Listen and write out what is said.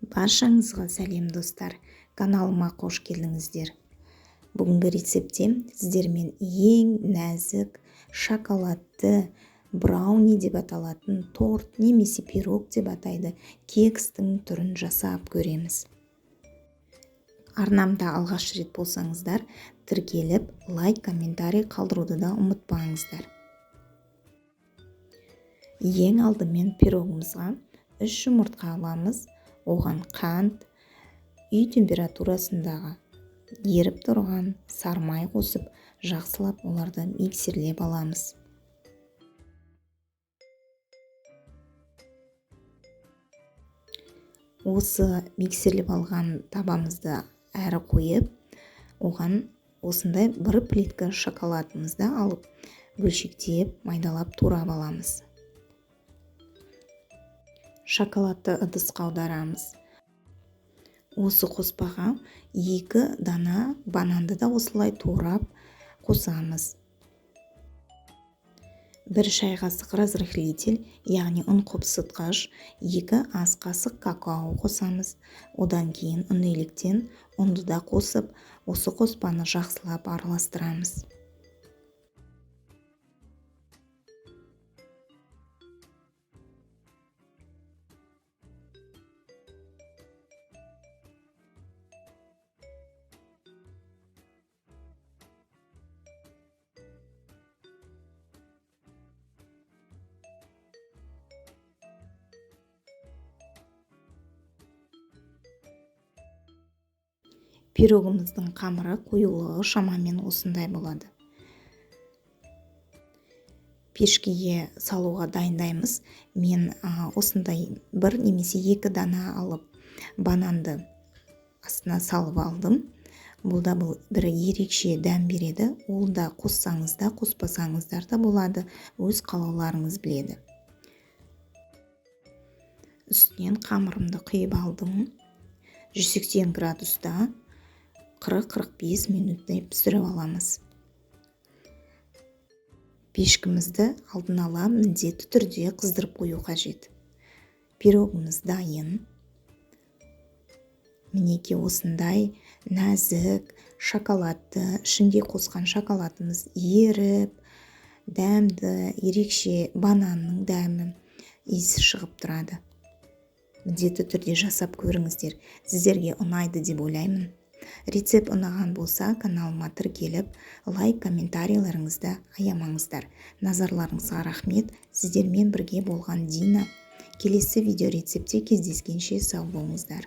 Баршаңызға сәлем достар, каналыма қош келдіңіздер. Бүгінгі рецептем сіздермен ең нәзік, шоколадты, брауни деп аталатын торт немесе пирог деп атайды кекстің түрін жасап көреміз. Арнамда алғаш рет болсаңыздар, тіркеліп, лайк, комментарий қалдыруды да ұмытпаңыздар. Ең алдымен пирогымызға 3 жұмыртқа аламыз. Оған қант, үй температурасындағы еріп тұрған сармай қосып, жақсылап оларды миксерлеп аламыз. Осы миксерлеп алған табамызды әрі қойып, оған осындай бір плитка шоколадымызды алып, бөлшектеп, майдалап турап аламыз. Шоколадты ыдысқа аударамыз. Осы қоспаға 2 дана бананды да осылай турап қосамыз. 1 шай қасық разрыхлитель, яғни ұн қопсытқыш, 2 ас қасық какао қосамыз. Одан кейін ұн електен ұнды да қосып, осы қоспаны жақсылап араластырамыз. Пирогымыздың қамыры қоюлығы шамамен осындай болады. Пешкеге салуға дайындаймыз. Мен осындай 1 немесе 2 дана алып, бананды астына салып алдым. Бұл бір ерекше дәм береді. Ол да қоссаңыз да, қоспасаңыздар да болады. Өз қалауларыңыз біледі. Үстінен қамырымды құйып алдым. 180 градуста 40-45 минуттай пісіріп аламыз. Пешкімізді алдын ала міндетті түрде қыздырып қою қажет. Пирогымыз дайын. Мінеке осындай нәзік, шоколадты, ішінде қосқан шоколадымыз еріп, дәмді, ерекше бананның дәмі иісі шығып тұрады. Міндетті түрде жасап көріңіздер. Сіздерге ұнайды деп ойлаймын. Рецепт ұнаған болса, каналыма тіркеліп, лайк, комментарийлеріңізді аямаңыздар. Назарларыңызға рахмет. Сіздермен бірге болған Дина. Келесі видео рецепте кездескенше сау болыңыздар.